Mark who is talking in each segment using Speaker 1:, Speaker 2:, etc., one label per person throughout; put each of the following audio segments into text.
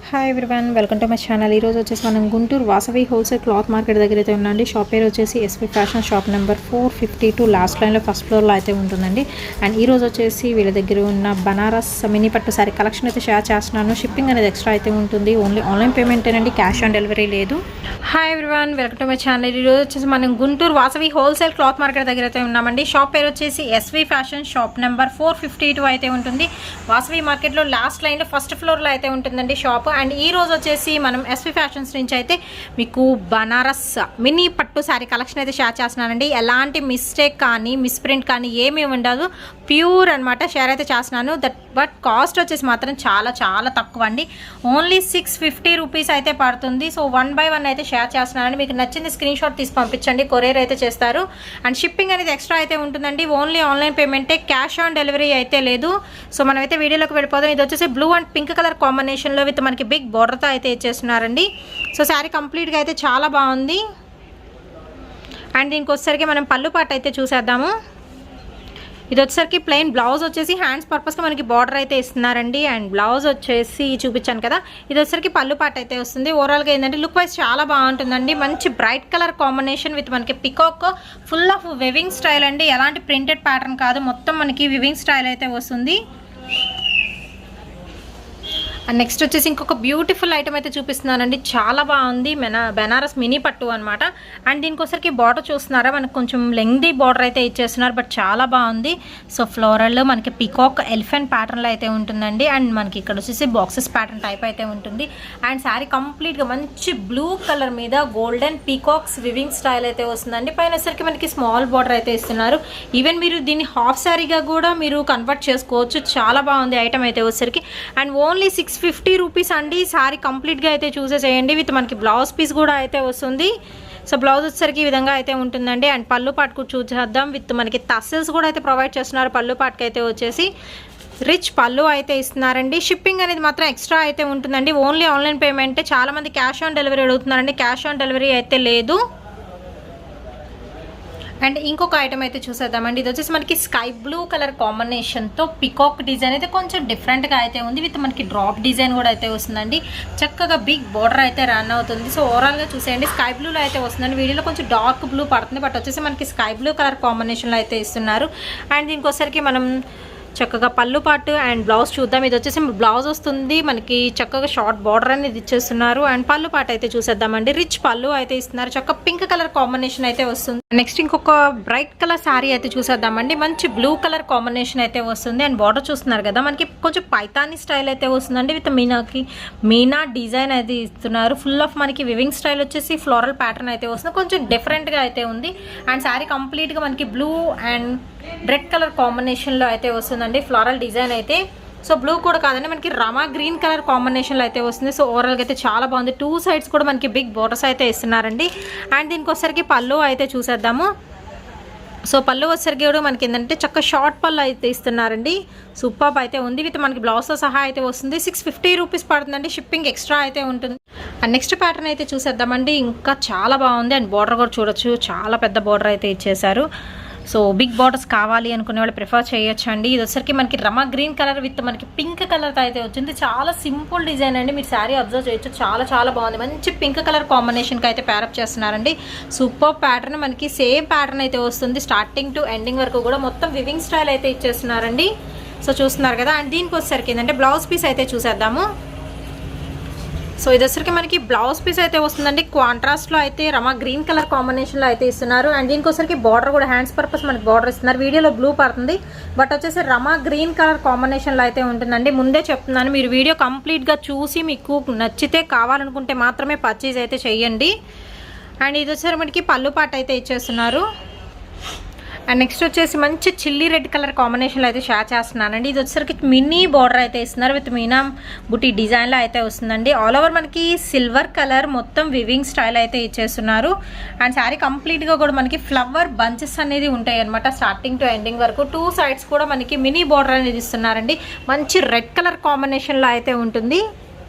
Speaker 1: Hi everyone, welcome to my channel. ఈరోజు వచ్చేసి మనం Guntur Vasavi wholesale cloth market దగ్గర అయితే ఉందండి. షాప్ పేరు వచ్చేసి SV fashion, shop number 452 last లైన్లో ఫస్ట్ ఫ్లోర్లో అయితే ఉంటుందండి. అండ్ ఈరోజు వచ్చేసి వీళ్ళ దగ్గర ఉన్న బనారస్ మినీ పట్టు సారీ కలెక్షన్ అయితే షేర్ చేస్తున్నాను. షిప్పింగ్ అనేది ఎక్స్ట్రా అయితే ఉంటుంది. ఓన్లీ ఆన్లైన్ పేమెంటేనండి, క్యాష్ ఆన్ డెలివరీ లేదు. Hi everyone, welcome to my channel. ఈరోజు వచ్చేసి మనం Guntur Vasavi wholesale cloth market దగ్గర అయితే ఉన్నామండి. షాప్ పేరు వచ్చేసి ఎస్వి ఫ్యాషన్, షాప్ నెంబర్ 452 అయితే ఉంటుంది. వాసవి మార్కెట్లో లాస్ట్ లైన్లో ఫస్ట్ ఫ్లోర్లో అయితే ఉంటుందండి షాప్. అండ్ ఈ రోజు వచ్చేసి మనం ఎస్వి ఫ్యాషన్స్ నుంచి అయితే మీకు బనారస్ మినీ పట్టు శారీ కలెక్షన్ అయితే షేర్ చేస్తున్నానండి. ఎలాంటి మిస్టేక్ కానీ మిస్ప్రింట్ కానీ ఏమీ ఉండదు, ప్యూర్ అనమాట షేర్ అయితే చేస్తున్నాను. బట్ కాస్ట్ వచ్చేసి మాత్రం చాలా చాలా తక్కువ అండి. ఓన్లీ 650 రూపీస్ అయితే పడుతుంది. సో 1 by 1 అయితే షేర్ చేస్తున్నానండి. మీకు నచ్చింది స్క్రీన్ షాట్ తీసి పంపించండి, కొరియర్ అయితే చేస్తారు. అండ్ షిప్పింగ్ అనేది ఎక్స్ట్రా అయితే ఉంటుందండి. ఓన్లీ ఆన్లైన్ పేమెంటే, క్యాష్ ఆన్ డెలివరీ అయితే లేదు. సో మనమైతే వీడియోలోకి వెళ్ళిపోదాం. ఇది వచ్చేసి బ్లూ అండ్ పింక్ కలర్ కాంబినేషన్లో విత్ మనకి బిగ్ బోర్డర్తో అయితే ఇచ్చేస్తున్నారండి. సో శారీ కంప్లీట్గా అయితే చాలా బాగుంది. అండ్ దీనికి వచ్చేసరికి మనం పళ్ళు పాట అయితే చూసేద్దాము. ఇది వచ్చేసరికి ప్లెయిన్ బ్లౌజ్ వచ్చేసి హ్యాండ్స్ పర్పస్గా మనకి బార్డర్ అయితే ఇస్తున్నారండి. అండ్ బ్లౌజ్ వచ్చేసి చూపించాను కదా, ఇది వచ్చేసరికి పళ్ళు పాట అయితే వస్తుంది. ఓవరాల్గా ఏంటంటే లుక్ వైజ్ చాలా బాగుంటుందండి. మంచి బ్రైట్ కలర్ కాంబినేషన్ విత్ మనకి peacock, full of weaving style అండి. ఎలాంటి ప్రింటెడ్ ప్యాటర్న్ కాదు, మొత్తం మనకి వివింగ్ స్టైల్ అయితే వస్తుంది. అండ్ నెక్స్ట్ వచ్చేసి ఇంకొక బ్యూటిఫుల్ ఐటమ్ అయితే చూపిస్తున్నానండి. చాలా బాగుంది, బెనారస్ మినీ పట్టు అనమాట. అండ్ దీనికోసరికి బార్డర్ చూస్తున్నారా, మనకు కొంచెం లెంగ్దీ బార్డర్ అయితే ఇచ్చేస్తున్నారు, బట్ చాలా బాగుంది. సో ఫ్లోరల్లో మనకి పికాక్ ఎలిఫెంట్ ప్యాటర్న్లో అయితే ఉంటుందండి. అండ్ మనకి ఇక్కడ వచ్చేసి బాక్సెస్ ప్యాటర్న్ టైప్ అయితే ఉంటుంది. అండ్ శారీ కంప్లీట్గా మంచి బ్లూ కలర్ మీద గోల్డెన్ పీకాక్స్ వివింగ్ స్టైల్ అయితే వస్తుందండి. పైన వచ్చేసరికి మనకి స్మాల్ బార్డర్ అయితే ఇస్తున్నారు. ఈవెన్ మీరు దీన్ని హాఫ్ శారీగా కూడా మీరు కన్వర్ట్ చేసుకోవచ్చు. చాలా బాగుంది ఐటమ్ అయితే వచ్చేసరికి. అండ్ ఓన్లీ 650 రూపీస్ అండి. శారీ కంప్లీట్గా అయితే చూసేసేయండి. విత్ మనకి బ్లౌజ్ పీస్ కూడా అయితే వస్తుంది. సో బ్లౌజ్ వచ్చేసరికి ఈ విధంగా అయితే ఉంటుందండి. అండ్ పళ్ళు పాటుకు చూసేద్దాం. విత్ మనకి టస్సెల్స్ కూడా అయితే ప్రొవైడ్ చేస్తున్నారు. పళ్ళు పాటుకు అయితే వచ్చేసి రిచ్ పళ్ళు అయితే ఇస్తున్నారండి. షిప్పింగ్ అనేది మాత్రం ఎక్స్ట్రా అయితే ఉంటుందండి. ఓన్లీ ఆన్లైన్ పేమెంటే. చాలామంది క్యాష్ ఆన్ డెలివరీ అడుగుతున్నారండి, క్యాష్ ఆన్ డెలివరీ అయితే లేదు. అండ్ ఇంకొక ఐటమ్ అయితే చూసేద్దామండి. ఇది వచ్చేసి మనకి స్కై బ్లూ కలర్ కాంబినేషన్తో పికాక్ డిజైన్ అయితే కొంచెం డిఫరెంట్గా అయితే ఉంది. విత్ మనకి డ్రాప్ డిజైన్ కూడా అయితే వస్తుందండి. చక్కగా బిగ్ బోర్డర్ అయితే రన్ అవుతుంది. సో ఓవరాల్గా చూసేయండి, స్కై బ్లూలో అయితే వస్తుందండి. వీడియోలో కొంచెం డార్క్ బ్లూ పడుతుంది, బట్ వచ్చేసి మనకి స్కై బ్లూ కలర్ కాంబినేషన్లో అయితే ఇస్తున్నారు. అండ్ దీనికోసరికి మనం చక్కగా పళ్ళు పాటు అండ్ బ్లౌజ్ చూద్దాం. ఇది వచ్చేసి బ్లౌజ్ వస్తుంది, మనకి చక్కగా షార్ట్ బార్డర్ అనేది ఇచ్చేస్తున్నారు. అండ్ పళ్ళు పాటు అయితే చూసేద్దామండి. రిచ్ పళ్ళు అయితే ఇస్తున్నారు. చక్కగా పింక్ కలర్ కాంబినేషన్ అయితే వస్తుంది. నెక్స్ట్ ఇంకొక బ్రైట్ కలర్ శారీ అయితే చూసేద్దామండి. మంచి బ్లూ కలర్ కాంబినేషన్ అయితే వస్తుంది. అండ్ బార్డర్ చూస్తున్నారు కదా, మనకి కొంచెం పైతానీ స్టైల్ అయితే వస్తుందండి. విత్ మీనా డిజైన్ అయితే ఇస్తున్నారు. ఫుల్ ఆఫ్ మనకి వివింగ్ స్టైల్ వచ్చేసి ఫ్లోరల్ ప్యాటర్న్ అయితే వస్తుంది. కొంచెం డిఫరెంట్గా అయితే ఉంది. అండ్ శారీ కంప్లీట్గా మనకి బ్లూ అండ్ రెడ్ కలర్ కాంబినేషన్లో అయితే వస్తుందండి ఫ్లోరల్ డిజైన్ అయితే. సో బ్లూ కూడా కాదండి, మనకి రమా గ్రీన్ కలర్ కాంబినేషన్లో అయితే వస్తుంది. సో ఓవరాల్గా అయితే చాలా బాగుంది. 2 సైడ్స్ కూడా మనకి బిగ్ బోర్డర్స్ అయితే ఇస్తున్నారండి. అండ్ దీనికి వచ్చేసరికి పళ్ళు అయితే చూసేద్దాము. సో పళ్ళు వచ్చేసరికి కూడా మనకి ఏంటంటే చక్క షార్ట్ పళ్ళు అయితే ఇస్తున్నారండి. సూపర్ అయితే ఉంది. విత్ మనకి బ్లౌజ్తో సహా అయితే వస్తుంది. 650 రూపీస్ పడుతుందండి. షిప్పింగ్ ఎక్స్ట్రా అయితే ఉంటుంది. అండ్ నెక్స్ట్ ప్యాటర్న్ అయితే చూసేద్దామండి. ఇంకా చాలా బాగుంది. అండ్ బార్డర్ కూడా చూడొచ్చు, చాలా పెద్ద బార్డర్ అయితే ఇచ్చేసారు. సో బిగ్ బార్డర్స్ కావాలి అనుకునే వాళ్ళు ప్రిఫర్ చేయొచ్చు అండి. ఇది వచ్చరికి మనకి రమా గ్రీన్ కలర్ విత్ మనకి పింక్ కలర్తో అయితే వచ్చింది. చాలా సింపుల్ డిజైన్ అండి. మీరు శారీ అబ్జర్వ్ చేయొచ్చు, చాలా చాలా బాగుంది. మంచి పింక్ కలర్ కాంబినేషన్కి అయితే ప్యారప్ చేస్తున్నారండి. సూపర్ ప్యాటర్న్, మనకి సేమ్ ప్యాటర్న్ అయితే వస్తుంది. స్టార్టింగ్ టు ఎండింగ్ వరకు కూడా మొత్తం వివింగ్ స్టైల్ అయితే ఇచ్చేస్తున్నారండి. సో చూస్తున్నారు కదా. అండ్ దీనికి వచ్చేసరికి ఏంటంటే బ్లౌజ్ పీస్ అయితే చూసేద్దాము. సో ఇది వచ్చరికి మనకి బ్లౌజ్ పీస్ అయితే వస్తుందండి. కాంట్రాస్ట్లో అయితే రమా గ్రీన్ కలర్ కాంబినేషన్లో అయితే ఇస్తున్నారు. అండ్ దీనికోసరికి బార్డర్ కూడా హ్యాండ్స్ పర్పస్ మనకి బార్డర్ ఇస్తున్నారు. వీడియోలో బ్లూ పడుతుంది, బట్ వచ్చేసి రమా గ్రీన్ కలర్ కాంబినేషన్లో అయితే ఉంటుందండి. ముందే చెప్తున్నాను, మీరు వీడియో కంప్లీట్గా చూసి మీకు నచ్చితే కావాలనుకుంటే మాత్రమే పర్చేజ్ అయితే చేయండి. అండ్ ఇది వచ్చేసరికి మనకి పళ్ళు పాట అయితే ఇచ్చేస్తున్నారు. అండ్ నెక్స్ట్ వచ్చేసి మంచి చిల్లీ రెడ్ కలర్ కాంబినేషన్లో అయితే షేర్ చేస్తున్నానండి. ఇది వచ్చేసరికి మినీ బార్డర్ అయితే ఇస్తున్నారు. విత్ మీనా బుటీ డిజైన్లో అయితే వస్తుందండి. ఆల్ ఓవర్ మనకి సిల్వర్ కలర్ మొత్తం వివింగ్ స్టైల్ అయితే ఇచ్చేస్తున్నారు. అండ్ శారీ కంప్లీట్గా కూడా మనకి ఫ్లవర్ బంచెస్ అనేది ఉంటాయి అనమాట. స్టార్టింగ్ టు ఎండింగ్ వరకు 2 సైడ్స్ కూడా మనకి మినీ బార్డర్ అనేది ఇస్తున్నారండి. మంచి రెడ్ కలర్ కాంబినేషన్లో అయితే ఉంటుంది.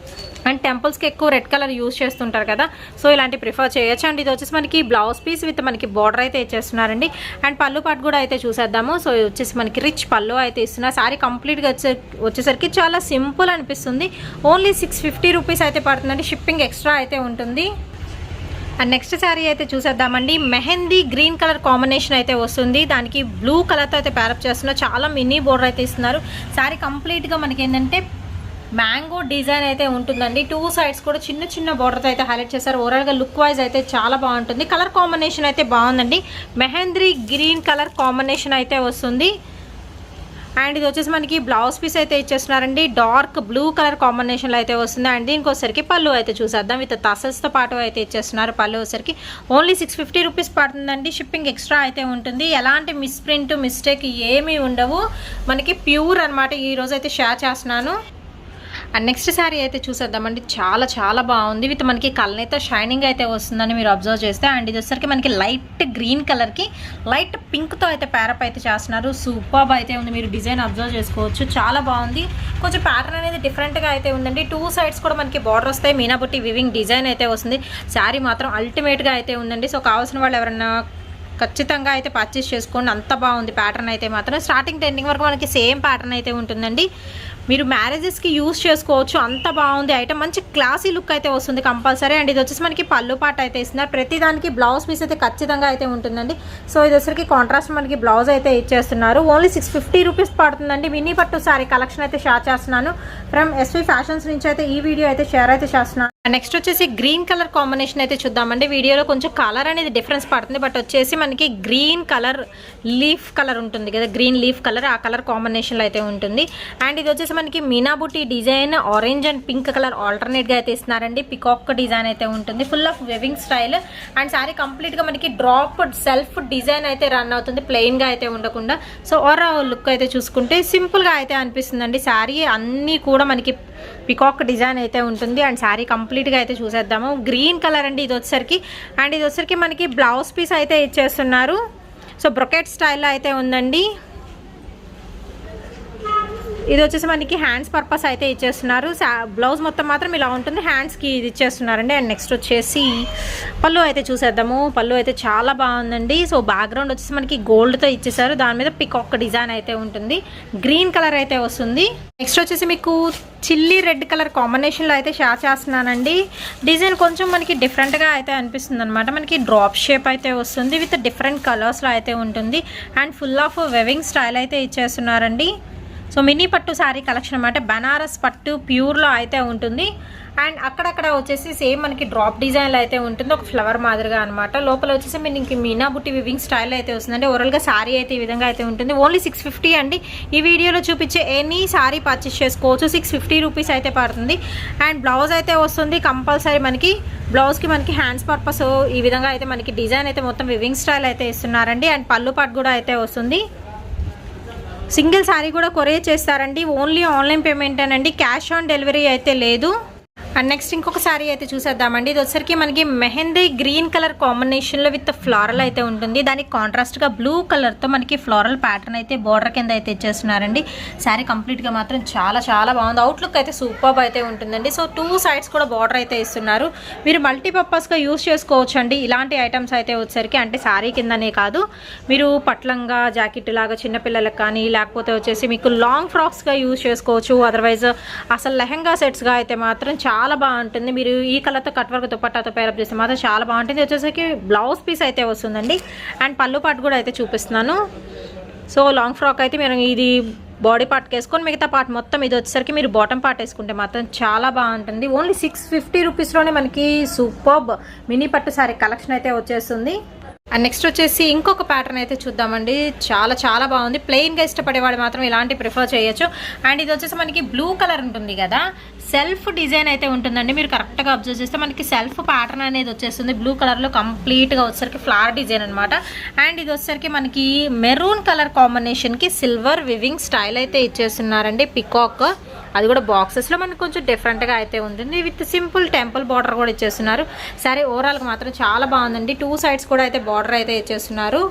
Speaker 1: అండ్ టెంపుల్స్కి ఎక్కువ రెడ్ కలర్ యూజ్ చేస్తుంటారు కదా, సో ఇలాంటి ప్రిఫర్ చేయొచ్చు. అండ్ ఇది వచ్చేసి మనకి బ్లౌజ్ పీస్ విత్ మనకి బార్డర్ అయితే ఇచ్చేస్తున్నారండి. అండ్ పళ్ళు పాటు కూడా అయితే చూసేద్దాము. సో ఇది వచ్చేసి మనకి రిచ్ పళ్ళు అయితే ఇస్తున్నారు. సారీ కంప్లీట్గా వచ్చేసరికి చాలా సింపుల్ అనిపిస్తుంది. ఓన్లీ 650 రూపీస్ అయితే పడుతుందండి. షిప్పింగ్ ఎక్స్ట్రా అయితే ఉంటుంది. అండ్ నెక్స్ట్ శారీ అయితే చూసేద్దామండి. మెహందీ గ్రీన్ కలర్ కాంబినేషన్ అయితే వస్తుంది. దానికి బ్లూ కలర్తో అయితే ప్యారప్ చేస్తున్నారు. చాలా మినీ బోర్డర్ అయితే ఇస్తున్నారు. శారీ కంప్లీట్గా మనకి ఏంటంటే మ్యాంగో డిజైన్ అయితే ఉంటుందండి. 2 సైడ్స్ కూడా చిన్న చిన్న బోర్డర్తో అయితే హైలైట్ చేశారు. ఓవరాల్గా లుక్ వైజ్ అయితే చాలా బాగుంటుంది. కలర్ కాంబినేషన్ అయితే బాగుందండి. మెహందీ గ్రీన్ కలర్ కాంబినేషన్ అయితే వస్తుంది. అండ్ ఇది వచ్చేసి మనకి బ్లౌజ్ పీస్ అయితే ఇచ్చేస్తున్నారండి. డార్క్ బ్లూ కలర్ కాంబినేషన్లో అయితే వస్తుంది. అండ్ దీనికి వచ్చేసరికి పళ్ళు అయితే చూసేద్దాం. విత్ టసల్స్తో పాటు అయితే ఇచ్చేస్తున్నారు. పళ్ళు వచ్చేసరికి ఓన్లీ 650 రూపీస్ పడుతుందండి. షిప్పింగ్ ఎక్స్ట్రా అయితే ఉంటుంది. ఎలాంటి మిస్ప్రింట్ మిస్టేక్ ఏమీ ఉండవు. మనకి ప్యూర్ అనమాట. ఈరోజు అయితే షేర్ చేస్తున్నాను. అండ్ నెక్స్ట్ శారీ అయితే చూసేద్దామండి. చాలా చాలా బాగుంది. విత్ మనకి కలనైతే షైనింగ్ అయితే వస్తుందని మీరు అబ్జర్వ్ చేస్తే. అండ్ ఇది వచ్చేసరికి మనకి లైట్ గ్రీన్ కలర్కి లైట్ పింక్తో అయితే ప్యారప్ అయితే చేస్తున్నారు. సూపర్బ్ అయితే ఉంది. మీరు డిజైన్ అబ్జర్వ్ చేసుకోవచ్చు. చాలా బాగుంది. కొంచెం ప్యాటర్న్ అనేది డిఫరెంట్గా అయితే ఉందండి. 2 సైడ్స్ కూడా మనకి బార్డర్ వస్తాయి. మీనాబుట్టి వివింగ్ డిజైన్ అయితే వస్తుంది. శారీ మాత్రం అల్టిమేట్గా అయితే ఉందండి. సో కావాల్సిన వాళ్ళు ఎవరన్నా ఖచ్చితంగా అయితే పర్చేస్ చేసుకోండి. అంత బాగుంది ప్యాటర్న్ అయితే మాత్రం. స్టార్టింగ్ ఎండింగ్ వరకు మనకి సేమ్ ప్యాటర్న్ అయితే ఉంటుందండి. మీరు మ్యారేజెస్కి యూజ్ చేసుకోవచ్చు. అంత బాగుంది ఐటమ్. మంచి క్లాసీ లుక్ అయితే వస్తుంది కంపల్సరీ. అండ్ ఇది వచ్చేసి మనకి పళ్ళు పాట అయితే ఇస్తున్నారు. ప్రతి దానికి బ్లౌజ్ పీస్ అయితే ఖచ్చితంగా అయితే ఉంటుందండి. సో ఇది వచ్చరికి కాంట్రాస్ట్ మనకి బ్లౌజ్ అయితే ఇచ్చేస్తున్నారు. ఓన్లీ 650 రూపీస్ పడుతుందండి. మినీ పట్టు సారీ కలెక్షన్ అయితే షేర్ చేస్తున్నాను. ఫ్రమ్ ఎస్వి ఫ్యాషన్స్ నుంచి అయితే ఈ వీడియో అయితే షేర్ అయితే చేస్తున్నాను. నెక్స్ట్ వచ్చేసి గ్రీన్ కలర్ కాంబినేషన్ అయితే చూద్దామండి. వీడియోలో కొంచెం కలర్ అనేది డిఫరెన్స్ పడుతుంది. బట్ వచ్చేసి మనకి గ్రీన్ కలర్ లీఫ్ కలర్ ఉంటుంది కదా, గ్రీన్ లీఫ్ కలర్, ఆ కలర్ కాంబినేషన్లో అయితే ఉంటుంది. అండ్ ఇది వచ్చేసి మనకి మీనాబుట్టి design orange and pink colour ఆల్టర్నేట్గా అయితే ఇస్తున్నారండి. పికాక్ డిజైన్ అయితే ఉంటుంది. Full of weaving style. And sari కంప్లీట్గా మనకి డ్రాప్ సెల్ఫ్ డిజైన్ అయితే రన్ అవుతుంది. ప్లెయిన్గా అయితే ఉండకుండా. సో ఓవరాల్ లుక్ అయితే చూసుకుంటే సింపుల్గా అయితే అనిపిస్తుందండి. శారీ అన్నీ కూడా మనకి పికాక్ డిజైన్ అయితే ఉంటుంది. అండ్ శారీ కంప్లీట్గా అయితే చూసేద్దాము. గ్రీన్ కలర్ అండి ఇది వచ్చేసరికి. అండ్ ఇది వచ్చేసరికి మనకి బ్లౌజ్ పీస్ అయితే ఇచ్చేస్తున్నారు. సో బ్రొకెట్ స్టైల్లో అయితే ఉందండి. ఇది వచ్చేసి మనకి హ్యాండ్స్ పర్పస్ అయితే ఇచ్చేస్తున్నారు. బ్లౌజ్ మొత్తం మాత్రం ఇలా ఉంటుంది. హ్యాండ్స్కి ఇది ఇచ్చేస్తున్నారండి. అండ్ నెక్స్ట్ వచ్చేసి పళ్ళు అయితే చూసేద్దాము. పళ్ళు అయితే చాలా బాగుందండి. సో బ్యాక్గ్రౌండ్ వచ్చేసి మనకి గోల్డ్తో ఇచ్చేసారు. దాని మీద పికాక్ డిజైన్ అయితే ఉంటుంది. గ్రీన్ కలర్ అయితే వస్తుంది. నెక్స్ట్ వచ్చేసి మీకు చిల్లీ రెడ్ కలర్ కాంబినేషన్లో అయితే షేర్ చేస్తున్నానండి. డిజైన్ కొంచెం మనకి డిఫరెంట్గా అయితే అనిపిస్తుంది అనమాట. మనకి డ్రాప్ షేప్ అయితే వస్తుంది. విత్ డిఫరెంట్ కలర్స్లో అయితే ఉంటుంది. And full of weaving style అయితే ఇచ్చేస్తున్నారండి. సో మినీ పట్టు శారీ కలెక్షన్ అనమాట. బనారస్ పట్టు ప్యూర్లో అయితే ఉంటుంది. అండ్ అక్కడక్కడ వచ్చేసి సేమ్ మనకి డ్రాప్ డిజైన్లో అయితే ఉంటుంది. ఒక ఫ్లవర్ మాదిరిగా అనమాట. లోపల వచ్చేసి మనకి మీనాబుట్టి వివింగ్ స్టైల్ అయితే వస్తుందండి. ఓవరాల్గా శారీ అయితే ఈ విధంగా అయితే ఉంటుంది. ఓన్లీ 650 అండి. ఈ వీడియోలో చూపించే ఎనీ శారీ పర్చేస్ చేసుకోవచ్చు. 650 రూపీస్ అయితే పడుతుంది. అండ్ బ్లౌజ్ అయితే వస్తుంది కంపల్సరీ. మనకి బ్లౌజ్కి మనకి హ్యాండ్స్ పర్పస్ ఈ విధంగా అయితే మనకి డిజైన్ అయితే మొత్తం వివింగ్ స్టైల్ అయితే ఇస్తున్నారండి. అండ్ పళ్ళు పాటు కూడా అయితే వస్తుంది. సింగిల్ శారీ కూడా కొరియర్ చేస్తారండి. ఓన్లీ ఆన్లైన్ పేమెంటేనండి. క్యాష్ ఆన్ డెలివరీ అయితే లేదు. అండ్ నెక్స్ట్ ఇంకొక శారీ అయితే చూసేద్దామండి. ఇది వచ్చరికి మనకి మెహందీ గ్రీన్ కలర్ కాంబినేషన్లో విత్ ఫ్లోరల్ అయితే ఉంటుంది. దానికి కాంట్రాస్ట్గా బ్లూ కలర్తో మనకి ఫ్లోరల్ ప్యాటర్న్ అయితే బోర్డర్ కింద అయితే ఇచ్చేస్తున్నారండి. శారీ కంప్లీట్గా మాత్రం చాలా చాలా బాగుంది. అవుట్లుక్ అయితే సూపర్బ్ అయితే ఉంటుందండి. సో 2 సైడ్స్ కూడా బోర్డర్ అయితే ఇస్తున్నారు. మీరు మల్టీపర్పస్గా యూస్ చేసుకోవచ్చు అండి. ఇలాంటి ఐటమ్స్ అయితే వచ్చరికి అంటే శారీ కిందనే కాదు, మీరు పట్లంగా జాకెట్ లాగా చిన్నపిల్లలకు కానీ, లేకపోతే వచ్చేసి మీకు లాంగ్ ఫ్రాక్స్గా యూజ్ చేసుకోవచ్చు. అదర్వైజ్ అసలు లెహంగా సెట్స్గా అయితే మాత్రం చాలా బాగుంటుంది. మీరు ఈ కలర్తో కట్ వర్క్ దుపట్టాతో పేరప్ చేస్తే మాత్రం చాలా బాగుంటుంది. వచ్చేసరికి బ్లౌజ్ పీస్ అయితే వస్తుందండి. అండ్ పళ్ళు పాటు కూడా అయితే చూపిస్తున్నాను. సో లాంగ్ ఫ్రాక్ అయితే మీరు ఇది బాడీ పార్ట్కి వేసుకొని మిగతా పార్ట్ మొత్తం ఇది వచ్చేసరికి మీరు బాటమ్ పార్ట్ వేసుకుంటే మాత్రం చాలా బాగుంటుంది. ఓన్లీ 650 రూపీస్లోనే మనకి సూపర్బ్ మినీ పట్టు సారీ కలెక్షన్ అయితే వచ్చేస్తుంది. అండ్ నెక్స్ట్ వచ్చేసి ఇంకొక ప్యాటర్న్ అయితే చూద్దామండి. చాలా చాలా బాగుంది. ప్లెయిన్గా ఇష్టపడేవాడు మాత్రం ఇలాంటి ప్రిఫర్ చేయొచ్చు. అండ్ ఇది వచ్చేసి మనకి బ్లూ కలర్ ఉంటుంది కదా, సెల్ఫ్ డిజైన్ అయితే ఉంటుందండి. మీరు కరెక్ట్గా అబ్జర్వ్ చేస్తే మనకి సెల్ఫ్ ప్యాటర్న్ అనేది వచ్చేస్తుంది. బ్లూ కలర్లో కంప్లీట్గా వచ్చేసరికి ఫ్లవర్ డిజైన్ అనమాట. అండ్ ఇది వచ్చేసరికి మనకి మెరూన్ కలర్ కాంబినేషన్కి సిల్వర్ వివింగ్ స్టైల్ అయితే ఇచ్చేస్తున్నారండి. పికాక్ అది కూడా బాక్సెస్లో మనకు కొంచెం డిఫరెంట్గా అయితే ఉంటుంది. విత్ సింపుల్ టెంపుల్ బార్డర్ కూడా ఇచ్చేస్తున్నారు. సరే ఓవరాల్గా మాత్రం చాలా బాగుందండి. 2 సైడ్స్ కూడా అయితే బార్డర్ అయితే ఇచ్చేస్తున్నారు.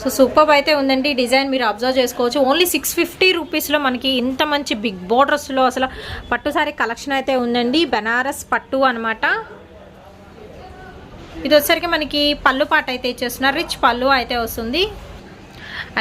Speaker 1: సో సో సూపర్ అయితే ఉందండి డిజైన్, మీరు అబ్జర్వ్ చేసుకోవచ్చు. ఓన్లీ 650 రూపీస్లో మనకి ఇంత మంచి బిగ్ బోర్డర్స్లో అసలు పట్టు సారీ కలెక్షన్ అయితే ఉందండి. బెనారస్ పట్టు అనమాట. ఇది వచ్చేసరికి మనకి పళ్ళు పాట అయితే ఇచ్చేస్తున్నారు, రిచ్ పళ్ళు అయితే వస్తుంది.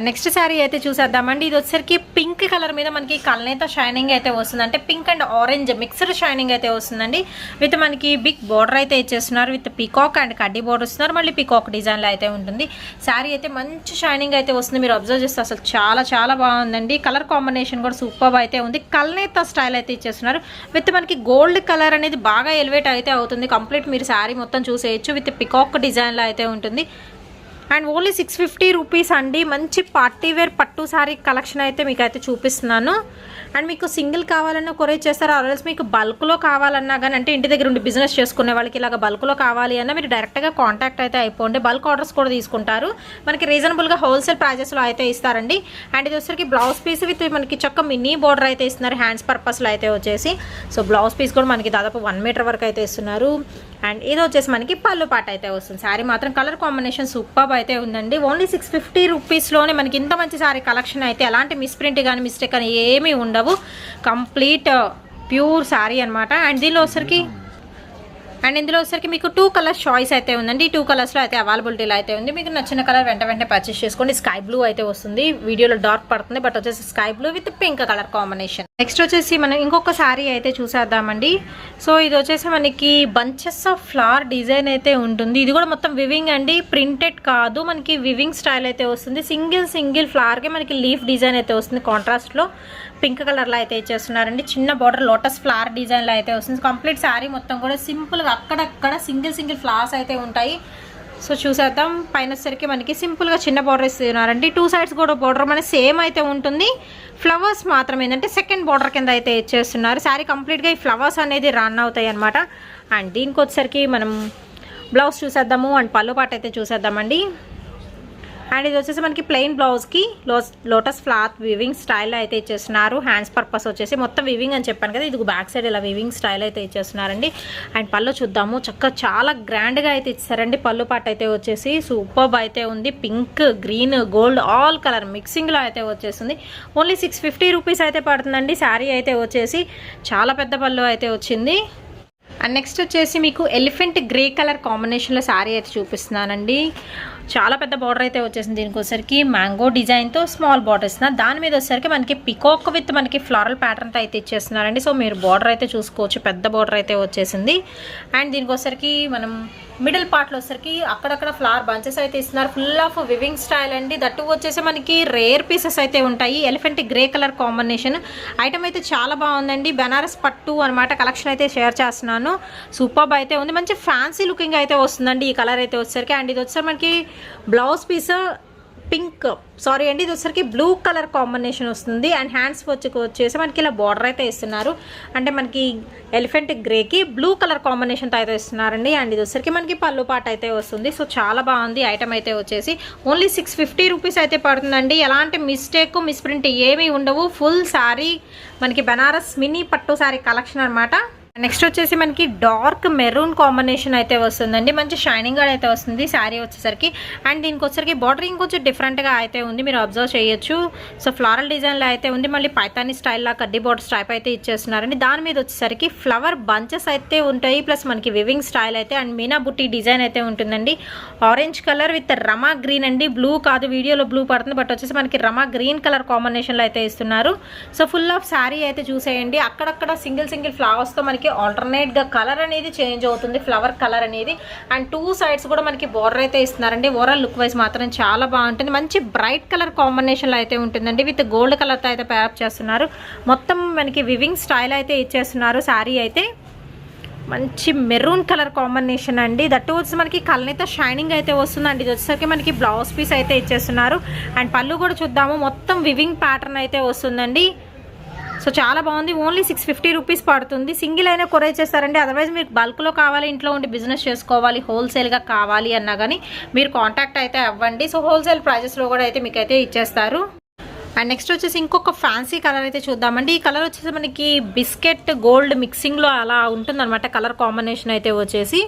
Speaker 1: నెక్స్ట్ శారీ అయితే చూసేద్దామండి. ఇది వచ్చేసరికి పింక్ కలర్ మీద మనకి కల్నేత షైనింగ్ అయితే వస్తుంది, అంటే pink and orange mixed shining అయితే వస్తుందండి. విత్ మనకి బిగ్ బార్డర్ అయితే ఇచ్చేస్తున్నారు, విత్ పీకాక్ అండ్ కడ్డీ బార్డర్ ఇస్తున్నారు, మళ్ళీ పీకాక్ డిజైన్లో అయితే ఉంటుంది. శారీ అయితే మంచి షైనింగ్ అయితే వస్తుంది, మీరు అబ్జర్వ్ చేస్తే అసలు చాలా చాలా బాగుందండి. కలర్ కాంబినేషన్ కూడా సూపర్ అయితే ఉంది. కల్నేత స్టైల్ అయితే ఇచ్చేస్తున్నారు, విత్ మనకి గోల్డ్ కలర్ అనేది బాగా ఎలివేట్ అయితే అవుతుంది. కంప్లీట్ మీరు శారీ మొత్తం చూసేయచ్చు, విత్ పీకాక్ డిజైన్లో అయితే ఉంటుంది. అండ్ ఓన్లీ 650 రూపీస్ అండి. మంచి పార్టీవేర్ పట్టు శారీ కలెక్షన్ అయితే మీకు అయితే చూపిస్తున్నాను. అండ్ మీకు సింగిల్ కావాలన్నా కొరియర్ చేస్తారు, ఆర్ఎల్స్ మీకు బల్క్లో కావాలన్నా కానీ, అంటే ఇంటి దగ్గర ఉండి బిజినెస్ చేసుకునే వాళ్ళకి ఇలాగ బల్క్లో కావాలి అన్నా మీరు డైరెక్ట్గా కాంటాక్ట్ అయితే అయిపోండి. బల్క్ ఆర్డర్స్ కూడా తీసుకుంటారు, మనకి రీజనబుల్గా హోల్సేల్ ప్రైజెస్లో అయితే ఇస్తారండి. అండ్ ఇది వచ్చరికి బ్లౌజ్ పీస్ విత్ మనకి చక్క మినీ బోర్డర్ అయితే ఇస్తున్నారు, హ్యాండ్స్ పర్పస్లో అయితే వచ్చేసి. సో బ్లౌజ్ పీస్ కూడా మనకి దాదాపు 1 మీటర్ వరకు అయితే ఇస్తున్నారు. అండ్ ఇది వచ్చేసి మనకి పళ్ళు పాట అయితే వస్తుంది. శారీ మాత్రం కలర్ కాంబినేషన్ సూపర్ అయితే ఉందండి. ఓన్లీ 650 రూపీస్లోనే మనకి ఇంత మంచి శారీ కలెక్షన్ అయితే ఎలాంటి మిస్ప్రింట్ కానీ మిస్టేక్ కానీ ఏమీ ఉండవు. కంప్లీట్ ప్యూర్ శారీ అనమాట. అండ్ ఇందులో వచ్చరికి మీకు 2 కలర్స్ చాయిస్ అయితే ఉందండి. 2 కలర్స్లో అయితే అవైలబిలిటీలో అయితే ఉంది. మీకు నచ్చిన కలర్ వెంటనే పర్చేస్ చేసుకోండి. స్కై బ్లూ అయితే వస్తుంది, వీడియోలో డార్క్ పడుతుంది, బట్ వచ్చేసి sky blue with pink colour combination. Next వచ్చేసి మనం ఇంకొక శారీ అయితే చూసేద్దామండి. సో ఇది వచ్చేసి మనకి బంచెస్ ఆఫ్ ఫ్లవర్ డిజైన్ అయితే ఉంటుంది. ఇది కూడా మొత్తం వివింగ్ అండి, ప్రింటెడ్ కాదు, మనకి వివింగ్ స్టైల్ అయితే వస్తుంది. సింగిల్ ఫ్లవర్కి మనకి లీఫ్ డిజైన్ అయితే వస్తుంది, కాంట్రాస్ట్లో పింక్ కలర్లో అయితే ఇచ్చేస్తున్నారండి. చిన్న బార్డర్ లోటస్ ఫ్లవర్ డిజైన్లో అయితే వస్తుంది. కంప్లీట్ శారీ మొత్తం కూడా సింపుల్గా అక్కడక్కడ సింగిల్ ఫ్లవర్స్ అయితే ఉంటాయి. సో చూసేద్దాం. పైన వచ్చరికి మనకి సింపుల్గా చిన్న బార్డర్ ఇస్తున్నారండి. 2 సైడ్స్ కూడా బార్డర్ మన సేమ్ అయితే ఉంటుంది. ఫ్లవర్స్ మాత్రం ఏంటంటే సెకండ్ బార్డర్ కింద అయితే ఇచ్చేస్తున్నారు. శారీ కంప్లీట్గా ఈ ఫ్లవర్స్ అనేది రన్ అవుతాయి అనమాట. అండ్ దీనికి వచ్చరికి మనం బ్లౌజ్ చూసేద్దాము అండ్ పళ్ళు పాట అయితే చూసేద్దామండి. అండ్ ఇది వచ్చేసి మనకి ప్లెయిన్ బ్లౌజ్కి లోటస్ ఫ్లాత్ వివింగ్ స్టైల్లో అయితే ఇచ్చేస్తున్నారు. హ్యాండ్స్ పర్పస్ వచ్చేసి మొత్తం వివింగ్ అని చెప్పాను కదా, ఇది బ్యాక్ సైడ్ ఇలా వివింగ్ స్టైల్ అయితే ఇచ్చేస్తున్నారండి. అండ్ పళ్ళు చూద్దాము, చక్కగా చాలా గ్రాండ్గా అయితే ఇచ్చారండి. పళ్ళు పాట అయితే వచ్చేసి సూపర్బ్ అయితే ఉంది. Pink, green, gold all colour మిక్సింగ్లో అయితే వచ్చేసింది. ఓన్లీ 650 రూపీస్ అయితే పడుతుందండి. శారీ అయితే వచ్చేసి చాలా పెద్ద పళ్ళు అయితే వచ్చింది. అండ్ నెక్స్ట్ వచ్చేసి మీకు ఎలిఫెంట్ గ్రే కలర్ కాంబినేషన్లో శారీ అయితే చూపిస్తున్నానండి. చాలా పెద్ద బార్డర్ అయితే వచ్చేసింది. దీనికి వచ్చేసరికి మ్యాంగో డిజైన్తో స్మాల్ బార్డర్ ఇస్తున్నారు. దాని మీద వచ్చేసరికి మనకి పికాక్ విత్ మనకి ఫ్లోరల్ ప్యాటర్న్తో అయితే ఇచ్చేస్తున్నారండి. సో మీరు బార్డర్ అయితే చూసుకోవచ్చు, పెద్ద బార్డర్ అయితే వచ్చేసింది. అండ్ దీనికి వచ్చేసరికి మనం మిడిల్ పార్ట్లో వచ్చేసరికి అక్కడక్కడ ఫ్లవర్ బంచెస్ అయితే ఇస్తున్నారు. ఫుల్ ఆఫ్ వివింగ్ స్టైల్ అండి. దట్టు వచ్చేసి మనకి రేర్ పీసెస్ అయితే ఉంటాయి. Elephant grey colour combination item అయితే చాలా బాగుందండి. బెనారస్ పట్టు అనమాట. కలెక్షన్ అయితే షేర్ చేస్తున్నాను. సూపర్బ్ అయితే ఉంది, మంచి ఫ్యాన్సీ లుకింగ్ అయితే వస్తుందండి ఈ కలర్ అయితే వచ్చేసరికి. అండ్ ఇది వచ్చేసరికి మనకి బ్లౌజ్ పీస్ పింక్ అండి, ఇది వచ్చేసరికి బ్లూ కలర్ కాంబినేషన్ వస్తుంది. అండ్ హ్యాండ్స్ వచ్చేసి మనకి ఇలా బార్డర్ అయితే ఇస్తున్నారు, అంటే మనకి ఎలిఫెంట్ గ్రేకి బ్లూ కలర్ కాంబినేషన్తో అయితే ఇస్తున్నారండి. అండ్ ఇది వచ్చేసరికి మనకి పళ్ళు పాట అయితే వస్తుంది. సో చాలా బాగుంది ఐటమ్ అయితే వచ్చేసి. ఓన్లీ 650 రూపీస్ అయితే పడుతుందండి. ఎలాంటి మిస్టేక్ మిస్ప్రింట్ ఏమీ ఉండవు. ఫుల్ శారీ మనకి బెనారస్ మినీ పట్టు శారీ కలెక్షన్ అనమాట. నెక్స్ట్ వచ్చేసి మనకి డార్క్ మెరూన్ కాంబినేషన్ అయితే వస్తుందండి. మంచి షైనింగ్ అయితే వస్తుంది శారీ వచ్చేసరికి. అండ్ దీనికి వచ్చేసరికి బార్డర్ ఇంకొంచెం డిఫరెంట్గా అయితే ఉంది, మీరు అబ్జర్వ్ చేయొచ్చు. సో ఫ్లోరల్ డిజైన్లో అయితే ఉంది, మళ్ళీ పైతానీ స్టైల్లో కడ్డీ బార్డర్ స్టైప్ అయితే ఇచ్చేస్తున్నారండి. దాని మీద వచ్చేసరికి ఫ్లవర్ బంచెస్ అయితే ఉంటాయి, ప్లస్ మనకి వివింగ్ స్టైల్ అయితే అండ్ మీనా బుట్టి డిజైన్ అయితే ఉంటుందండి. Orange colour with Rama green అండి, బ్లూ కాదు, వీడియోలో బ్లూ పడుతుంది, బట్ వచ్చేసి మనకి రమా గ్రీన్ కలర్ కాంబినేషన్లో అయితే ఇస్తున్నారు. సో ఫుల్ ఆఫ్ శారీ అయితే చూసేయండి. అక్కడక్కడ సింగిల్ ఫ్లవర్స్తో మనకి ఆల్టర్నేట్ గా కలర్ అనేది చేంజ్ అవుతుంది, ఫ్లవర్ కలర్ అనేది. అండ్ 2 సైడ్స్ కూడా మనకి బోర్డర్ అయితే ఇస్తున్నారండి. ఓవరాల్ లుక్ వైజ్ మాత్రం చాలా బాగుంటుంది. మంచి బ్రైట్ కలర్ కాంబినేషన్ లో అయితే ఉంటుందండి, విత్ గోల్డ్ కలర్ తో అయితే ప్యారప్ చేస్తున్నారు. మొత్తం మనకి వివింగ్ స్టైల్ అయితే ఇచ్చేస్తున్నారు. శారీ అయితే మంచి మెరూన్ కలర్ కాంబినేషన్ అండి. దట్ వచ్చి మనకి కల్నేత షైనింగ్ అయితే వస్తుందండి. ఇది వచ్చేసరికి మనకి బ్లౌజ్ పీస్ అయితే ఇచ్చేస్తున్నారు. అండ్ పళ్ళు కూడా చూద్దాము, మొత్తం వివింగ్ ప్యాటర్న్ అయితే వస్తుందండి. సో చాలా బాగుంది. ఓన్లీ 650 రూపీస్ పడుతుంది. సింగిల్ అయినా కొరియర్ చేస్తారండి. అదర్వైజ్ మీకు బల్క్లో కావాలి, ఇంట్లో ఉండి బిజినెస్ చేసుకోవాలి, హోల్సేల్గా కావాలి అన్నా కానీ మీరు కాంటాక్ట్ అయితే అవ్వండి. సో హోల్సేల్ ప్రైజెస్లో కూడా అయితే మీకు అయితే ఇచ్చేస్తారు. అండ్ నెక్స్ట్ వచ్చేసి ఇంకొక ఫ్యాన్సీ కలర్ అయితే చూద్దామండి. ఈ కలర్ వచ్చేసి మనకి బిస్కెట్ గోల్డ్ మిక్సింగ్లో అలా ఉంటుందన్నమాట. కలర్ కాంబినేషన్ అయితే వచ్చేసి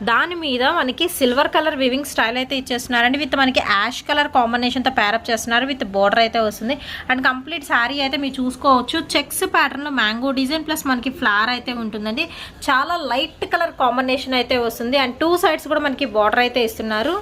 Speaker 1: దాని మీద మనకి సిల్వర్ కలర్ వివింగ్ స్టైల్ అయితే ఇచ్చేస్తున్నారండి. విత్ మనకి యాష్ కలర్ కాంబినేషన్తో ప్యారప్ చేస్తున్నారు. విత్ బోర్డర్ అయితే వస్తుంది. అండ్ కంప్లీట్ శారీ అయితే మీరు చూసుకోవచ్చు. చెక్స్ ప్యాటర్న్లో మ్యాంగో డిజైన్ ప్లస్ మనకి ఫ్లవర్ అయితే ఉంటుందండి. చాలా లైట్ కలర్ కాంబినేషన్ అయితే వస్తుంది. అండ్ 2 సైడ్స్ కూడా మనకి బోర్డర్ అయితే ఇస్తున్నారు.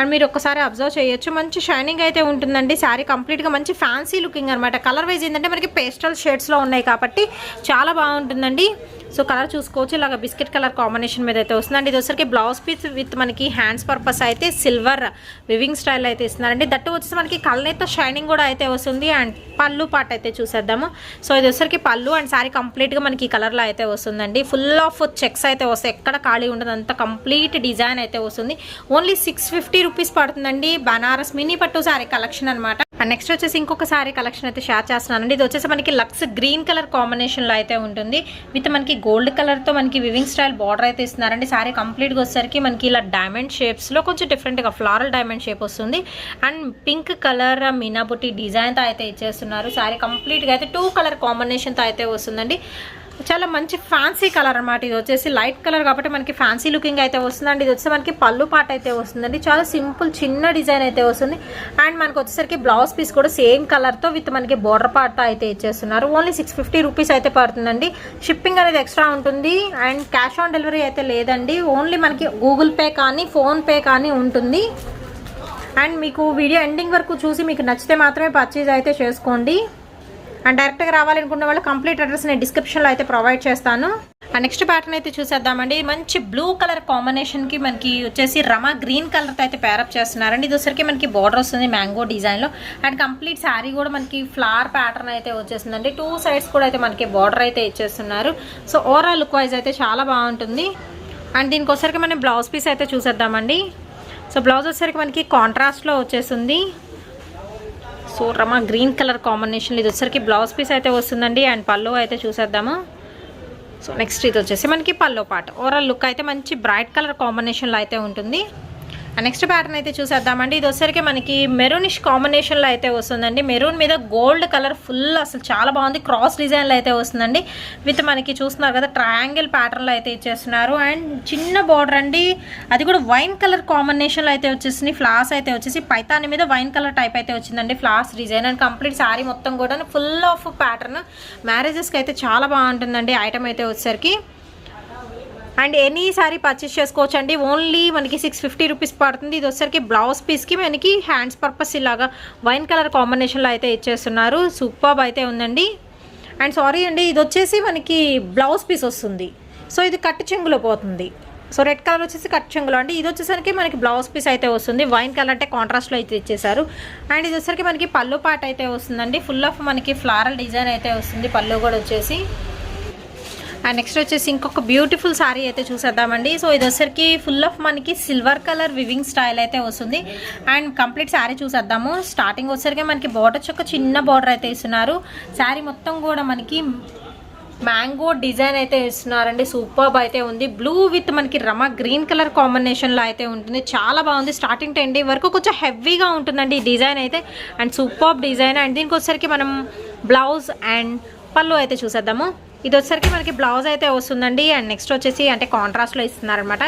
Speaker 1: అండ్ మీరు ఒక్కసారి అబ్జర్వ్ చేయొచ్చు. మంచి షైనింగ్ అయితే ఉంటుందండి. శారీ కంప్లీట్గా మంచి ఫ్యాన్సీ లుకింగ్ అనమాట. కలర్ వైజ్ ఏంటంటే మనకి పేస్టల్ షేడ్స్లో ఉన్నాయి కాబట్టి చాలా బాగుంటుందండి. సో కలర్ చూసుకోవచ్చు. ఇలాగ బిస్కెట్ కలర్ కాంబినేషన్ మీద అయితే వస్తుందండి. ఇది వచ్చరికి బ్లౌజ్ పీస్ విత్ మనకి హ్యాండ్స్ పర్పస్ అయితే సిల్వర్ వివింగ్ స్టైల్ అయితే ఇస్తున్నారండి. దట్టు వచ్చేసి మనకి కళ్ళైతే షైనింగ్ కూడా అయితే వస్తుంది. అండ్ పళ్ళు పాట అయితే చూసేద్దాము. సో ఇది వచ్చరికి పళ్ళు అండ్ శారీ కంప్లీట్గా మనకి ఈ కలర్లో అయితే వస్తుందండి. ఫుల్ ఆఫ్ చెక్స్ అయితే వస్తాయి. ఎక్కడ ఖాళీ ఉండదు. అంత కంప్లీట్ డిజైన్ అయితే వస్తుంది. ఓన్లీ 650 రూపీస్ పడుతుందండి. బనారస్ మినీ పట్టు శారీ కలెక్షన్ అనమాట. అండ్ నెక్స్ట్ వచ్చేసి ఇంకొక శారీ కలెక్షన్ అయితే షేర్ చేస్తున్నానండి. ఇది వచ్చేసి మనకి లక్స్ గ్రీన్ కలర్ కాంబినేషన్లో అయితే ఉంటుంది. విత్ మనకి గోల్డ్ కలర్తో మనకి వివింగ్ స్టైల్ బార్డర్ అయితే ఇస్తున్నారండి. శారీ కంప్లీట్గా వచ్చేసరికి మనకి ఇలా డైమండ్ షేప్స్లో కొంచెం డిఫరెంట్గా ఫ్లారల్ డైమండ్ షేప్ వస్తుంది. అండ్ పింక్ కలర్ మీనాబుట్టి డిజైన్తో అయితే ఇచ్చేస్తున్నారు. శారీ కంప్లీట్గా అయితే 2 కలర్ కాంబినేషన్తో అయితే వస్తుందండి. చాలా మంచి ఫ్యాన్సీ కలర్ అనమాట. ఇది వచ్చేసి లైట్ కలర్ కాబట్టి మనకి ఫ్యాన్సీ లుకింగ్ అయితే వస్తుందండి. ఇది వచ్చేసి మనకి పళ్ళు పాట అయితే వస్తుందండి. చాలా సింపుల్ చిన్న డిజైన్ అయితే వస్తుంది. అండ్ మనకు వచ్చేసరికి బ్లౌజ్ పీస్ కూడా సేమ్ కలర్తో విత్ మనకి బోర్డర్ పాట అయితే ఇచ్చేస్తున్నారు. ఓన్లీ 650 రూపీస్ అయితే పడుతుందండి. షిప్పింగ్ అనేది ఎక్స్ట్రా ఉంటుంది. అండ్ క్యాష్ ఆన్ డెలివరీ అయితే లేదండి. ఓన్లీ మనకి గూగుల్ పే కానీ ఫోన్పే కానీ ఉంటుంది. అండ్ మీకు వీడియో ఎండింగ్ వరకు చూసి మీకు నచ్చితే మాత్రమే పర్చేజ్ అయితే చేసుకోండి. అండ్ డైరెక్ట్గా రావాలనుకున్న వాళ్ళు కంప్లీట్ అడ్రస్ నేను డిస్క్రిప్షన్లో అయితే ప్రొవైడ్ చేస్తాను. అండ్ నెక్స్ట్ ప్యాటర్న్ అయితే చూసేద్దామండి. మంచి బ్లూ కలర్ కాంబినేషన్కి మనకి వచ్చేసి రమా గ్రీన్ కలర్తో అయితే పేరప్ చేస్తున్నారండి. ఇది వచ్చరికి మనకి బార్డర్ వస్తుంది మ్యాంగో డిజైన్లో. అండ్ కంప్లీట్ శారీ కూడా మనకి ఫ్లవర్ ప్యాటర్న్ అయితే వచ్చేసిందండి. 2 సైడ్స్ కూడా అయితే మనకి బార్డర్ అయితే ఇచ్చేస్తున్నారు. సో ఓవరాల్ లుక్ వైజ్ అయితే చాలా బాగుంటుంది. అండ్ దీనికి వచ్చరికి మనం బ్లౌజ్ పీస్ అయితే చూసేద్దామండి. సో బ్లౌజ్ వచ్చరికి మనకి కాంట్రాస్ట్లో వచ్చేస్తుంది. సో రమా గ్రీన్ కలర్ కాంబినేషన్ ఇది వచ్చరికి బ్లౌజ్ పీస్ అయితే వస్తుందండి. అండ్ పళ్ళు అయితే చూసేద్దాము. సో నెక్స్ట్ ఇది వచ్చేసి మనకి పల్లో పాట. ఓవరాల్ లుక్ అయితే మంచి బ్రైట్ కలర్ కాంబినేషన్లో అయితే ఉంటుంది. నెక్స్ట్ ప్యాటర్న్ అయితే చూసేద్దామండి. ఇది వచ్చరికి మనకి మెరూనిష్ కాంబినేషన్లో అయితే వస్తుందండి. మెరూన్ మీద గోల్డ్ కలర్ ఫుల్ అసలు చాలా బాగుంది. క్రాస్ డిజైన్లో అయితే వస్తుందండి. విత్ మనకి చూస్తున్నారు కదా ట్రయాంగిల్ ప్యాటర్న్లో అయితే ఇచ్చేస్తున్నారు. అండ్ చిన్న బార్డర్ అండి. అది కూడా వైన్ కలర్ కాంబినేషన్లో అయితే వచ్చేసింది. ఫ్లాస్ అయితే వచ్చేసి పైతాని మీద వైన్ కలర్ టైప్ అయితే వచ్చిందండి. Floss design and complete sari మొత్తం కూడా ఫుల్ ఆఫ్ ప్యాటర్న్. మ్యారేజెస్కి అయితే చాలా బాగుంటుందండి ఐటమ్ అయితే వచ్చేసరికి. అండ్ ఎనీ సారీ పర్చేస్ చేసుకోవచ్చు అండి. ఓన్లీ మనకి 650 రూపీస్ పడుతుంది. ఇది వచ్చేసరికి బ్లౌజ్ పీస్కి మనకి హ్యాండ్స్ పర్పస్ ఇలాగా వైన్ కలర్ కాంబినేషన్లో అయితే ఇచ్చేస్తున్నారు. సూపర్బ్ అయితే ఉందండి. అండ్ సారీ అండి, ఇది వచ్చేసి మనకి బ్లౌజ్ పీస్ వస్తుంది. సో ఇది కట్టు చెంగులో పోతుంది. సో రెడ్ కలర్ వచ్చేసి కట్ చెంగులో అండి. ఇది వచ్చేసరికి మనకి బ్లౌజ్ పీస్ అయితే వస్తుంది. వైన్ కలర్ అంటే కాంట్రాస్ట్లో అయితే ఇచ్చేసారు. అండ్ ఇది వచ్చేసరికి మనకి పళ్ళు పాట అయితే వస్తుందండి. ఫుల్ ఆఫ్ మనకి ఫ్లారల్ డిజైన్ అయితే వస్తుంది. పళ్ళు కూడా వచ్చేసి. అండ్ నెక్స్ట్ వచ్చేసి ఇంకొక బ్యూటిఫుల్ శారీ అయితే చూసేద్దామండి. సో ఇది వచ్చరికి ఫుల్ ఆఫ్ మనకి సిల్వర్ కలర్ వివింగ్ స్టైల్ అయితే వస్తుంది. అండ్ కంప్లీట్ శారీ చూసేద్దాము. స్టార్టింగ్ వచ్చరికి మనకి బార్డర్ ఒక చిన్న బార్డర్ అయితే ఇస్తున్నారు. శారీ మొత్తం కూడా మనకి మ్యాంగో డిజైన్ అయితే ఇస్తున్నారండి. సూపర్బ్ అయితే ఉంది. బ్లూ విత్ మనకి రమా గ్రీన్ కలర్ కాంబినేషన్లో అయితే ఉంటుంది. చాలా బాగుంది. స్టార్టింగ్ 10 వరకు కొంచెం హెవీగా ఉంటుందండి ఈ డిజైన్ అయితే. And superb design. అండ్ దీనికి వచ్చరికి మనం బ్లౌజ్ అండ్ పళ్ళు అయితే చూసేద్దాము. ఇది వచ్చరికి మనకి బ్లౌజ్ అయితే వస్తుందండి. అండ్ నెక్స్ట్ వచ్చేసి అంటే కాంట్రాస్ట్లో ఇస్తున్నారనమాట.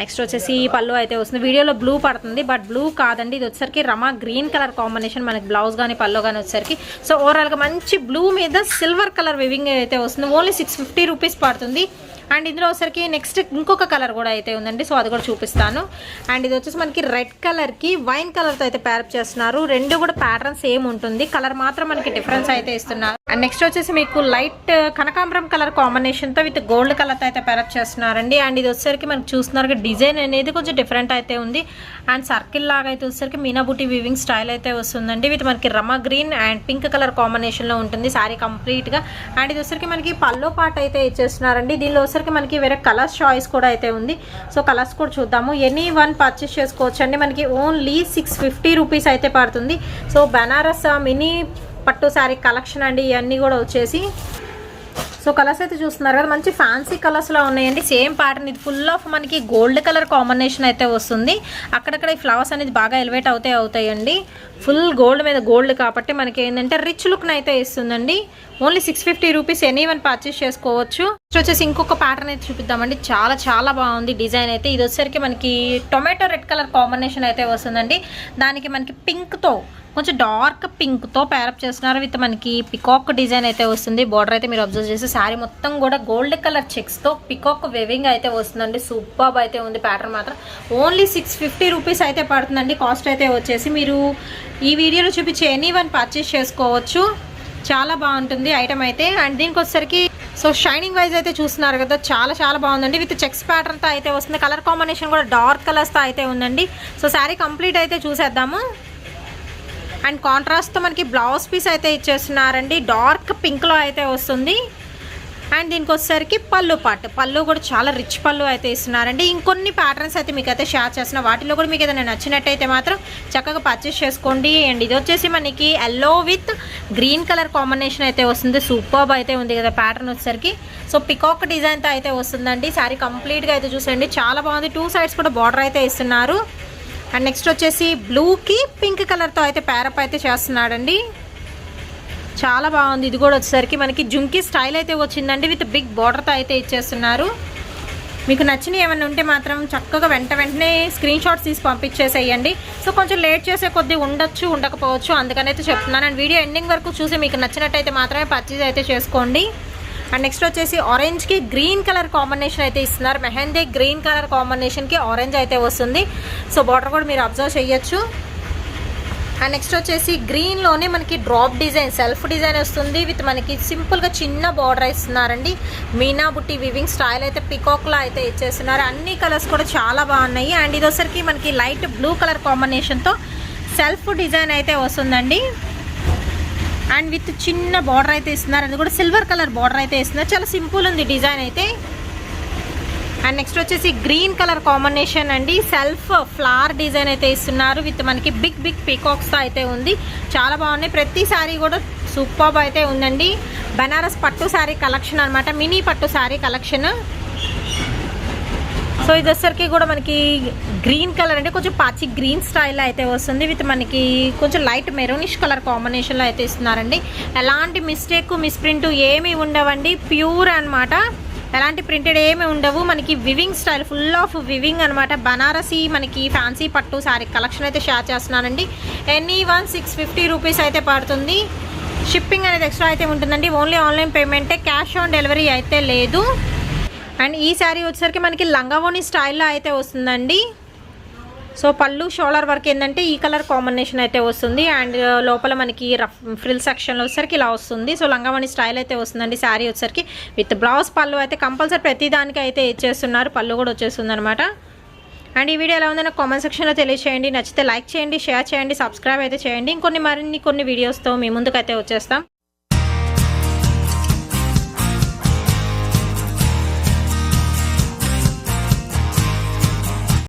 Speaker 1: నెక్స్ట్ వచ్చేసి పళ్ళు అయితే వస్తుంది. వీడియోలో బ్లూ పడుతుంది బట్ బ్లూ కాదండి. ఇది వచ్చరికి రమా గ్రీన్ కలర్ కాంబినేషన్ మనకి బ్లౌజ్ కానీ పళ్ళు కానీ వచ్చేసరికి. సో ఓవరాల్గా మంచి బ్లూ మీద సిల్వర్ కలర్ వివింగ్ అయితే వస్తుంది. ఓన్లీ 650 రూపీస్ పడుతుంది. అండ్ ఇందులో వచ్చరికి నెక్స్ట్ ఇంకొక కలర్ కూడా అయితే ఉందండి. సో అది కూడా చూపిస్తాను. అండ్ ఇది వచ్చేసి మనకి రెడ్ కలర్కి వైన్ కలర్తో అయితే ప్యారప్ చేస్తున్నారు. రెండు కూడా ప్యాటర్న్ సేమ్ ఉంటుంది. కలర్ మాత్రం మనకి డిఫరెన్స్ అయితే ఇస్తున్నారు. అండ్ నెక్స్ట్ వచ్చేసి మీకు లైట్ కనకాంబరం కలర్ కాంబినేషన్తో విత్ గోల్డ్ కలర్తో అయితే ప్యారప్ చేస్తున్నారండి. అండ్ ఇది వచ్చేసరికి మనకి చూస్తున్నారు డిజైన్ అనేది కొంచెం డిఫరెంట్ అయితే ఉంది. అండ్ సర్కిల్ లాగా అయితే వచ్చేసరికి మీనాబుట్టి వీవింగ్ స్టైల్ అయితే వస్తుందండి. విత్ మనకి రమా గ్రీన్ అండ్ పింక్ కలర్ కాంబినేషన్లో ఉంటుంది శారీ కంప్లీట్గా. అండ్ ఇది వచ్చేసరికి మనకి పల్లో పాట అయితే ఇచ్చేస్తున్నారండి. దీనిలో వచ్చేసరికి మనకి వేరే కలర్స్ చాయిస్ కూడా అయితే ఉంది. సో కలర్స్ కూడా చూద్దాము. ఎనీ వన్ పర్చేస్ చేసుకోవచ్చు అండి. మనకి ఓన్లీ 650 రూపీస్ అయితే పడుతుంది. సో బనారస్ మినీ పట్టు శారీ కలెక్షన్ అండి ఇవన్నీ కూడా వచ్చేసి. సో కలర్స్ అయితే చూస్తున్నారు కదా, మంచి ఫ్యాన్సీ కలర్స్లో ఉన్నాయండి. సేమ్ ప్యాటర్న్, ఇది ఫుల్ ఆఫ్ మనకి గోల్డ్ కలర్ కాంబినేషన్ అయితే వస్తుంది. అక్కడక్కడ ఈ ఫ్లవర్స్ అనేది బాగా ఎలివేట్ అవుతాయండి. ఫుల్ గోల్డ్ మీద గోల్డ్ కాబట్టి మనకి ఏంటంటే రిచ్ లుక్ని అయితే ఇస్తుందండి. Only 650 rupees any one purchase చేసుకోవచ్చు. వచ్చేసి ఇంకొక ప్యాటర్న్ అయితే చూపిద్దామండి. చాలా చాలా బాగుంది డిజైన్ అయితే. ఇది వచ్చేసరికి మనకి టొమాటో రెడ్ కలర్ కాంబినేషన్ అయితే వస్తుందండి. దానికి మనకి పింక్తో, కొంచెం డార్క్ పింక్తో ప్యారప్ చేస్తున్నారు. విత్ మనకి పికాక్ డిజైన్ అయితే వస్తుంది. బార్డర్ అయితే మీరు అబ్జర్వ్ చేసి శారీ మొత్తం కూడా గోల్డ్ కలర్ చెక్స్తో పికాక్ వెవింగ్ అయితే వస్తుందండి. సూపర్ అయితే ఉంది ప్యాటర్న్ మాత్రం. ఓన్లీ 650 రూపీస్ అయితే పడుతుందండి కాస్ట్ అయితే వచ్చేసి. మీరు ఈ వీడియోలో చూపించే ఎనీ వన్ పర్చేస్ చేసుకోవచ్చు. చాలా బాగుంటుంది ఐటమ్ అయితే. అండ్ దీనికి వచ్చేసరికి సో షైనింగ్ వైజ్ అయితే చూస్తున్నారు కదా, చాలా చాలా బాగుందండి. విత్ చెక్స్ ప్యాటర్న్తో అయితే వస్తుంది. కలర్ కాంబినేషన్ కూడా డార్క్ కలర్స్తో అయితే ఉందండి. సో శారీ కంప్లీట్ అయితే చూసేద్దాము. అండ్ కాంట్రాస్ట్తో మనకి బ్లౌజ్ పీస్ అయితే ఇచ్చేస్తున్నారండి. డార్క్ పింక్లో అయితే వస్తుంది. అండ్ దీనికి వచ్చేసరికి పళ్ళు కూడా చాలా రిచ్ పళ్ళు అయితే ఇస్తున్నారండి. ఇంకొన్ని ప్యాటర్న్స్ అయితే మీకు అయితే షేర్ చేసిన వాటిలో కూడా మీకు ఏదైనా నచ్చినట్టయితే మాత్రం చక్కగా పర్చేస్ చేసుకోండి. అండ్ ఇది వచ్చేసి మనకి yellow with green colour combination అయితే వస్తుంది. సూపర్ అయితే ఉంది కదా ప్యాటర్న్ వచ్చేసరికి. సో పికాక్ డిజైన్తో అయితే వస్తుందండి. శారీ కంప్లీట్గా అయితే చూసండి, చాలా బాగుంది. 2 సైడ్స్ కూడా బార్డర్ అయితే ఇస్తున్నారు. అండ్ నెక్స్ట్ వచ్చేసి బ్లూకి పింక్ కలర్తో అయితే ప్యారప్ అయితే చేస్తున్నాడండి. చాలా బాగుంది. ఇది కూడా వచ్చేసరికి మనకి జుంకీ స్టైల్ అయితే వచ్చిందండి. విత్ బిగ్ బార్డర్తో అయితే ఇచ్చేస్తున్నారు. మీకు నచ్చినవి ఏమైనా ఉంటే మాత్రం చక్కగా వెంటనే స్క్రీన్ షాట్స్ తీసి పంపించేసేయండి. సో కొంచెం లేట్ చేసే కొద్దీ ఉండొచ్చు, ఉండకపోవచ్చు, అందుకనైతే చెప్తున్నాను. అండ్ వీడియో ఎండింగ్ వరకు చూసి మీకు నచ్చినట్టయితే మాత్రమే పర్చేజ్ అయితే చేసుకోండి. అండ్ నెక్స్ట్ వచ్చేసి ఆరెంజ్కి గ్రీన్ కలర్ కాంబినేషన్ అయితే ఇస్తున్నారు. మెహందీ గ్రీన్ కలర్ కాంబినేషన్కి ఆరెంజ్ అయితే వస్తుంది. సో బార్డర్ కూడా మీరు అబ్జర్వ్ చేయొచ్చు. అండ్ నెక్స్ట్ వచ్చేసి గ్రీన్లోనే మనకి డ్రాప్ డిజైన్, సెల్ఫ్ డిజైన్ వస్తుంది. విత్ మనకి సింపుల్గా చిన్న బార్డర్ ఇస్తున్నారండి. మీనా బుట్టి వివింగ్ స్టైల్ అయితే పికాక్లో అయితే ఇచ్చేస్తున్నారు. అన్ని కలర్స్ కూడా చాలా బాగున్నాయి. అండ్ ఇది వచ్చరికి మనకి లైట్ బ్లూ కలర్ కాంబినేషన్తో సెల్ఫ్ డిజైన్ అయితే వస్తుందండి. అండ్ విత్ చిన్న బార్డర్ అయితే ఇస్తున్నారు. అది కూడా సిల్వర్ కలర్ బార్డర్ అయితే ఇస్తున్నారు. చాలా సింపుల్ ఉంది డిజైన్ అయితే. అండ్ నెక్స్ట్ వచ్చేసి గ్రీన్ కలర్ కాంబినేషన్ అండి. సెల్ఫ్ ఫ్లవర్ డిజైన్ అయితే ఇస్తున్నారు. విత్ మనకి బిగ్ పీకాక్స్తో అయితే ఉంది. చాలా బాగున్నాయి. ప్రతి శారీ కూడా సూపర్ అయితే ఉందండి. బనారస్ పట్టు శారీ కలెక్షన్ అనమాట. మినీ పట్టు శారీ కలెక్షన్. సో ఇది వచ్చరికి కూడా మనకి గ్రీన్ కలర్ అంటే కొంచెం పాచి గ్రీన్ స్టైల్లో అయితే వస్తుంది. విత్ మనకి కొంచెం లైట్ మెరూనిష్ కలర్ కాంబినేషన్లో అయితే ఇస్తున్నారండి. ఎలాంటి మిస్ప్రింట్ ఏమీ ఉండవండి. ప్యూర్ అనమాట. ఎలాంటి ప్రింటెడ్ ఏమి ఉండవు. మనకి weaving style, full of weaving అనమాట. బనారసి మనకి ఫ్యాన్సీ పట్టు శారీ కలెక్షన్ అయితే షేర్ చేస్తున్నానండి. ఎనీ వన్ 650 రూపీస్ అయితే పడుతుంది. షిప్పింగ్ అనేది ఎక్స్ట్రా అయితే ఉంటుందండి. ఓన్లీ ఆన్లైన్ పేమెంటే, క్యాష్ ఆన్ డెలివరీ అయితే లేదు. అండ్ ఈ శారీ వచ్చేసరికి మనకి లంగావోని స్టైల్లో అయితే వస్తుందండి. సో పళ్ళు షోల్డర్ వర్క్ ఏంటంటే ఈ కలర్ కాంబినేషన్ అయితే వస్తుంది. అండ్ లోపల మనకి రఫ్ ఫ్రిల్ సెక్షన్లో వచ్చేసరికి ఇలా వస్తుంది. సో లంగావోని స్టైల్ అయితే వస్తుందండి శారీ వచ్చేసరికి. విత్ బ్లౌజ్ పళ్ళు అయితే కంపల్సరీ ప్రతి దానికి అయితే ఇచ్చేస్తున్నారు. పళ్ళు కూడా వచ్చేస్తుంది అనమాట. అండ్ ఈ వీడియో ఎలా ఉందో నాకు కామెంట్ సెక్షన్లో తెలియచేయండి. నచ్చితే లైక్ చేయండి, షేర్ చేయండి, సబ్స్క్రైబ్ అయితే చేయండి. మరిన్ని వీడియోస్తో మీ ముందుకైతే వచ్చేస్తాం.